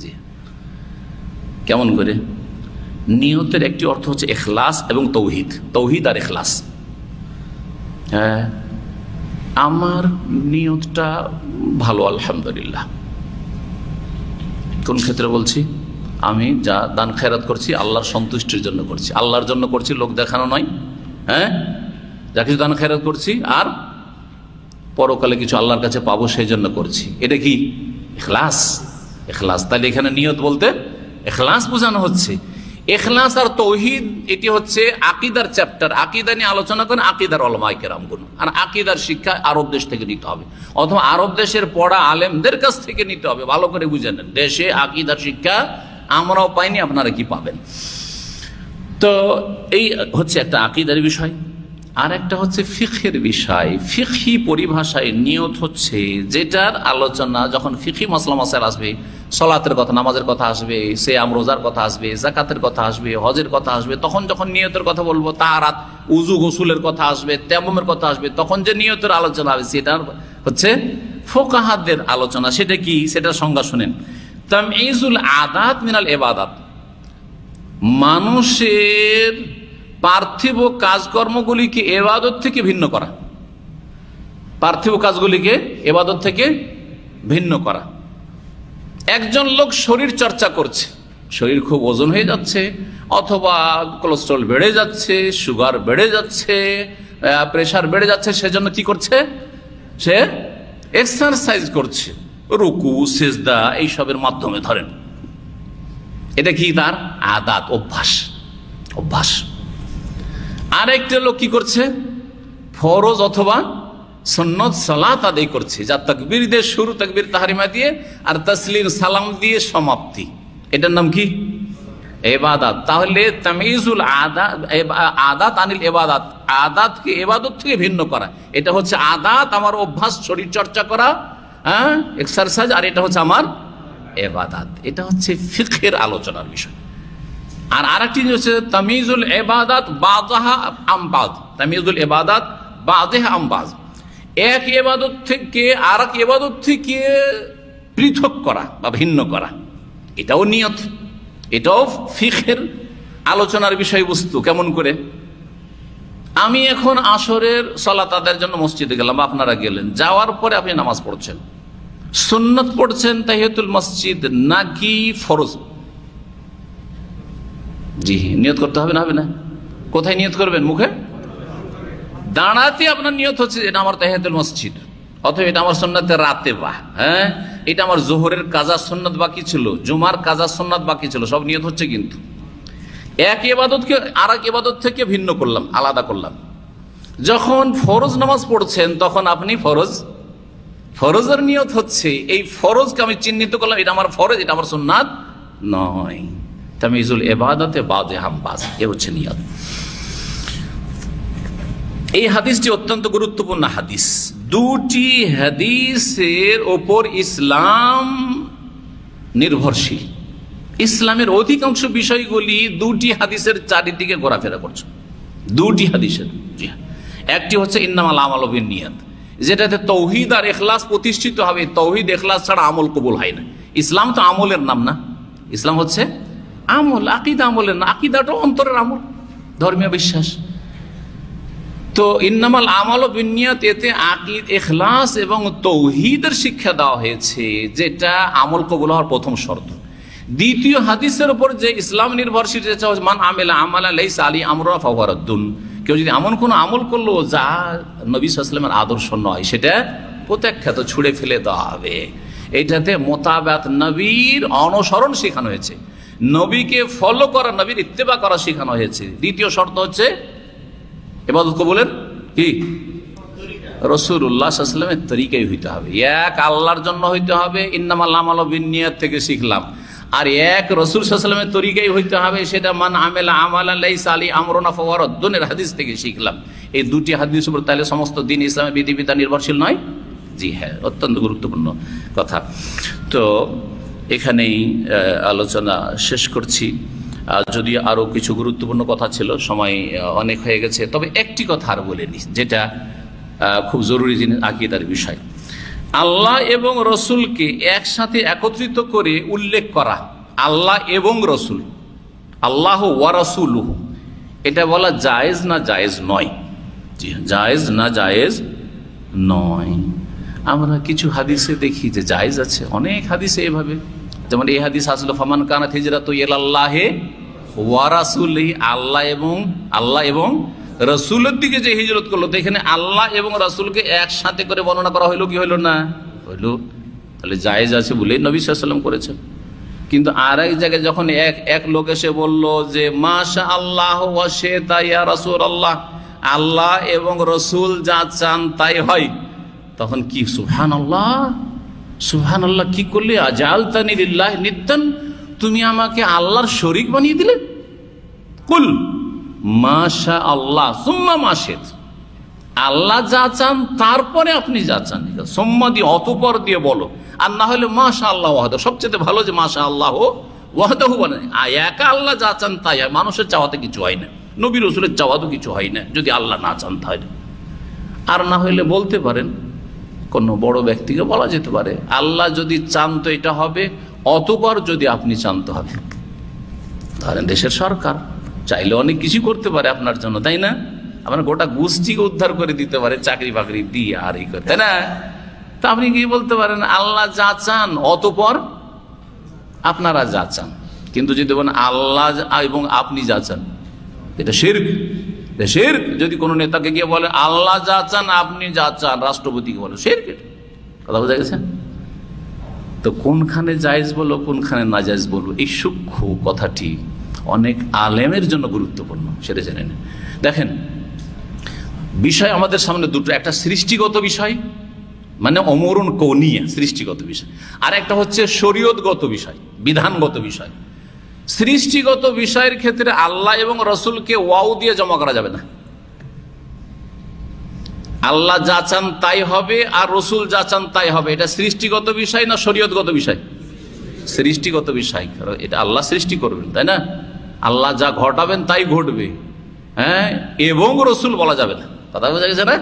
জি, কেমন করে? নিয়তের একটি অর্থ হচ্ছে ইখলাস এবং তৌহিদ, তৌহিদ আর ইখলাস। হ্যাঁ, আমার নিয়তটা ভালো, আলহামদুলিল্লাহ। কোন ক্ষেত্রে বলছি? আমি যা দান খেরাত করছি আল্লাহর সন্তুষ্টির জন্য করছি, আল্লাহর জন্য করছি, লোক দেখানো নয়। হ্যাঁ, যা কিছু দান খেরাত করছি আর পরকালে কিছু আল্লাহর কাছে পাবো সেই জন্য করছি, এটা কি? ইখলাস। ইখলাস। তাহলে এখানে নিয়ত বলতে ইখলাস বোঝানো হচ্ছে। ইখলাস আর তৌহিদ এটি হচ্ছে আকীদার চ্যাপ্টার। আকীদা নিয়ে আলোচনা করেন আকীদার উলামায়ে কেরামগণ। আর আকীদার শিক্ষা আরব দেশ থেকে নিতে হবে, অথবা আরব দেশের পড়া আলেমদের কাছ থেকে নিতে হবে। ভালো করে বুঝে নেন, দেশে আকীদার শিক্ষা আমরাও পাইনি, আপনারা কি পাবেন? তো এই হচ্ছে একটা আকীদার বিষয়। আর একটা হচ্ছে ফিকহের বিষয়। ফিকহি পরিভাষায় নিয়ত হচ্ছে যেটার আলোচনা যখন ফিকহি মাসলা মাসাইল আসবে, সলাতের কথা, নামাজের কথা আসবে, সিয়াম রোজার কথা আসবে, যাকাতের কথা আসবে, হজের কথা আসবে, তখন যখন নিয়তের কথা বলবো, তাহারাত, উযু, গোসলের কথা আসবে, তায়াম্মুমের কথা আসবে, তখন যে নিয়তের আলোচনা হবে সেটা হচ্ছে ফুকাহাদের আলোচনা। সেটা কি? সেটা সংজ্ঞা শুনেন। তামঈজুল আদাত মিনাল ইবাদাত, মানুষের পার্থিব কাজকর্মগুলিকে ইবাদত থেকে ভিন্ন করা। পার্থিব কাজগুলিকে ইবাদত থেকে ভিন্ন করা। একজন লোক শরীর চর্চা করছে, শরীর খুব ওজন হয়ে যাচ্ছে, অথবা কোলেস্ট্রল বেড়ে যাচ্ছে, সুগার বেড়ে যাচ্ছে, প্রেশার বেড়ে যাচ্ছে, সেজন্য কি করছে? সে এক্সারসাইজ করছে, রুকু, সিজদা এইসবের মাধ্যমে। ধরেন এটা কি? তার আদাত, অভ্যাস। অভ্যাস। আর একটা লোক কি করছে? ফরজ অথবা সুন্নত সালাত আদায় করছে, যা তাকবীর দিয়ে শুরু, তাকবীর তাহরিমা দিয়ে, আর তাসলিম সালাম দিয়ে সমাপ্তি। এটার নাম কি? ইবাদত। তাহলে তামঈজুল আদাত আনিল ইবাদত, আদাতকে ইবাদত থেকে ভিন্ন করা। এটা হচ্ছে আদাত, আমার অভ্যাস, শরীর চর্চা করা, এক্সারসাইজ, আর এটা হচ্ছে আমার ইবাদত। এটা হচ্ছে ফিকহের আলোচনার বিষয়। আর আরেকটি হচ্ছে তামিজুল ইবাদাত বাযহা আম বায। তামিজুল ইবাদাত বাযহা আম বায, এক ইবাদত থেকে আরেক ইবাদত থেকে পৃথক করা বা ভিন্ন করা। এটাও নিয়ত, এটাও ফিকহের আলোচনার বিষয়বস্তু। কেমন করে? আমি এখন আসরের সালাত আদায়ের জন্য মসজিদে গেলাম, আপনারা গেলেন, যাওয়ার পরে আপনি নামাজ পড়ছেন, সুন্নত পড়ছেন তাহিয়াতুল মসজিদ নাকি ফরজ? জি, নিয়ত করতে হবে না? হবে না? কোথায় নিয়ত করবেন? মুখে দাঁড়াতে আপনার নিয়ত হচ্ছে এটা আমার তাহিয়াতুল মসজিদ, অথবা এটা আমার সুন্নাতে রাতেবা, হ্যাঁ, এটা আমার জোহরের কাজা সুন্নাত বাকি ছিল, জুমার কাজা সুন্নাত বাকি ছিল, সব নিয়ত হচ্ছে। কিন্তু এক ইবাদতকে আর এক ইবাদত থেকে ভিন্ন করলাম, আলাদা করলাম। যখন ফরজ নামাজ পড়ছেন তখন আপনি ফরজের নিয়ত হচ্ছে, এই ফরজকে আমি চিহ্নিত করলাম, এটা আমার ফরজ, এটা আমার সুন্নাত নয়। তামিজুল ইবাদাতে বাযহা আম বায, এ হচ্ছে নিয়ত। এই হাদিসটি অত্যন্ত গুরুত্বপূর্ণ হাদিস। দুটি হাদিসের ওপর ইসলাম নির্ভরশীল। ইসলামের অধিকাংশ বিষয়গুলি দুটি হাদিসের চারিদিকে ঘোরাফেরা করছে। দুটি হাদিসের, জি হ্যাঁ। একটি হচ্ছে ইন্নামাল আমালু বিন্নিয়াত, যেটাতে তৌহিদ আর ইখলাস প্রতিষ্ঠিত হবে। তৌহিদ ইখলাস ছাড়া আমল কবুল হয় না। ইসলাম তো আমলের নাম না, ইসলাম হচ্ছে আমল। আকীদা আমলের না, আকীদাটাও অন্তরের আমল, ধর্মীয় বিশ্বাস। তো ইন্নামাল আমালু বিন্নিয়াত, এতে আকীদা, ইখলাস এবং তৌহিদের শিক্ষা দেওয়া হয়েছে, যেটা আমল কবুল হওয়ার প্রথম শর্ত। দ্বিতীয় হাদিসের উপর যে ইসলাম নির্ভরশীল, মান আমিলা আমালা লাইসা আলাইহি আমরুনা ফাহুয়া রাদ্দুন, কেউ যদি এমন কোনো আমল করলো যা নবী সাল্লাল্লাহু আলাইহি ওয়াসাল্লামের আদর্শ নয়, সেটা প্রত্যাখ্যাত, ছুঁড়ে ফেলে দেওয়া হবে। এইটাতে মোতাবাত, নবীর অনুসরণ শেখানো হয়েছে, নবীকে ফলো করা, নবীর ইত্তেবা করা শেখানো হয়েছে। দ্বিতীয় শর্ত হচ্ছে ইবাদত কবুলের কি? রাসূলুল্লাহ সাল্লাল্লাহু আলাইহি ওয়াসাল্লামের তরিকায় হইতে হবে, এক আল্লাহর জন্য হইতে হবে, ইন্নামাল আমালু বিন্নিয়াত থেকে শিখলাম। আর এক রাসূল সাল্লাল্লাহু আলাইহি ওয়াসাল্লামের তরিকায় হইতে হবে, সেটা মান আমিলা আমালান লাইসা আলাইহি আমরুনা ফাহুয়া রাদ্দুনের হাদিস থেকে শিখলাম। এই দুটি হাদিস উপর তাহলে সমস্ত দিন ইসলামের বিধিবিধান নির্ভরশীল নয়? জি হ্যাঁ, অত্যন্ত গুরুত্বপূর্ণ কথা। তো এখানেই আলোচনা শেষ করছি। যদি আরো কিছু গুরুত্বপূর্ণ কথা ছিল, সময় অনেক হয়ে গেছে, তবে একটি কথা আর বলে নি, যেটা খুব জরুরি জিনিস, আকীদার বিষয়। আল্লাহ এবং রসুলকে একসাথে একত্রিত করে উল্লেখ করা, আল্লাহ এবং রসুল, আল্লাহ ওয়া রাসূলুহু, এটা বলা জায়েজ না জায়েজ নয়? জি, জায়েজ না জায়েজ নয়। আমরা কিছু হাদিসে দেখি যে জায়েজ আছে, অনেক হাদিসে এভাবে, যেমন এই হাদিস আসলো ফামান কানাত হিজরাতু ইলাল্লাহি ওয়া রাসূলিহি, আল্লাহ এবং রাসূলের দিকে যে হিজরত করলো, তো এখানে আল্লাহ এবং রাসূলকে একসাথে করে বর্ণনা করা হইলো কি হইলো না? হইলো। তাহলে জায়েজ আছে বলেই নবী সাল্লাল্লাহু আলাইহি ওয়াসাল্লাম করেছেন। কিন্তু আর এক জায়গায় যখন এক লোক এসে বলল যে মাশা আল্লাহ ওয়া শিতা ইয়া রাসূলুল্লাহ, আল্লাহ এবং রসুল যা চান তাই হয়, তখন কি সুবহানাল্লাহ সুবহানাল্লাহ কি করলে, আজালতানি লিল্লাহি নিদ্দান, তুমি আমাকে আল্লাহর শরীক বানিয়ে দিলে। কুল মাশা আল্লাহ সুম্মা মা শিত, আল্লাহ যা চান তারপরে আপনি যা চান, সুম্মা দিয়ে অতঃপর দিয়ে বলো, আর না হলে মাশা আল্লাহ ওয়াহদাহু, সবচেয়ে ভালো যে মাশা আল্লাহ ওয়াহদাহু বলে, একা আল্লাহ যা চান তাই হয়, মানুষের চাওয়াতে কিছু হয় না, নবী রসুলের চাওয়াতেও কিছু হয় না যদি আল্লাহ না চান তাই। আর না হইলে বলতে পারেন, কোনো বড় ব্যক্তিকে বলা যেতে পারে আল্লাহ যদি চান তো এটা হবে, অতঃপর যদি আপনি চান তো হবে। ধরেন দেশের সরকার চাইলে অনেক কিছু করতে পারে আপনার জন্য, তাই না? আপনার গোটা গোষ্ঠীকে উদ্ধার করে দিতে পারে, চাকরি বাকরি দিয়ে আর এই করে, তাই না? তা আপনি কি বলতে পারেন আল্লাহ যা চান অতঃপর আপনারা যা চান। কিন্তু যদি বলেন আল্লাহ এবং আপনি যা চান, এটা শিরক। শিরক যদি কোনো নেতাকে গিয়ে বলে আল্লাহ যা চান আপনি যা চান, রাষ্ট্রপতিকে বলে শিরক, কথা বোঝা গেছে? তো কোনখানে জায়েজ বলো কোনখানে না জায়েজ বলবো, এই সূক্ষ্ম কথাটি অনেক আলেমের জন্য গুরুত্বপূর্ণ, সেটা জেনে নেন। দেখেন বিষয় আমাদের সামনে দুটো, একটা সৃষ্টিগত বিষয় মানে অমরুন কৌনিয়া সৃষ্টিগত বিষয়, আর একটা হচ্ছে শরীয়তগত বিষয়, বিধানগত বিষয়। সৃষ্টিগত বিষয়ের ক্ষেত্রে আল্লাহ এবং রসুলকে ওয়াও দিয়ে জমা করা যাবে না। আল্লাহ যা চান তাই হবে আর রসুল যা চান তাই হবে, এটা সৃষ্টিগত বিষয় না শরীয়তগত বিষয়? সৃষ্টিগত বিষয়, এটা আল্লাহ সৃষ্টি করবেন, তাই না? আল্লাহ যা ঘটাবেন তাই ঘটবে, হ্যাঁ, এবং রসুল বলা যাবে না, কথা বোঝা গেছে না?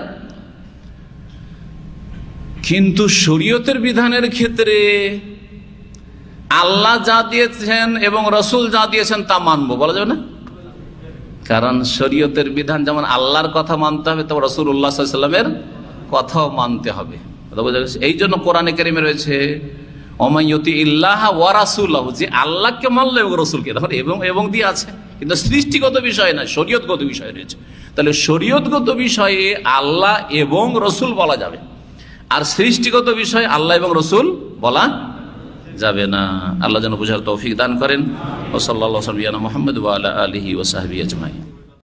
কিন্তু শরীয়তের বিধানের ক্ষেত্রে আল্লাহ যা দিয়েছেন এবং রসুল যা দিয়েছেন তা মানবো বলা যাবে না, কারণ শরীয়তের বিধান যেমন আল্লাহর কথা মানতে হবে, তো রাসূলুল্লাহ সাল্লাল্লাহু আলাইহি ওয়াসাল্লামের কথাও মানতে হবে, কথা বোঝা গেছে? এই জন্য কোরআনে কারিমে রয়েছে ওমাইয়ুতি ইল্লাহ ওয়া রাসূলাহু, যে আল্লাহকে মানলো এবং রসুলকে, তখন এবং দিয়ে আছে, কিন্তু সৃষ্টিগত বিষয় না, শরীয়তগত বিষয় রয়েছে। তাহলে শরীয়তগত বিষয়ে আল্লাহ এবং রসুল বলা যাবে, আর সৃষ্টিগত বিষয় আল্লাহ এবং রসুল বলা যাবে না। আল্লাহ যেন বুঝার তৌফিক দান করেন। ওয়া সাল্লাল্লাহু আলা মুহাম্মদ ওয়া আলা আলিহি ওয়া সাহবিহি আজমাইন।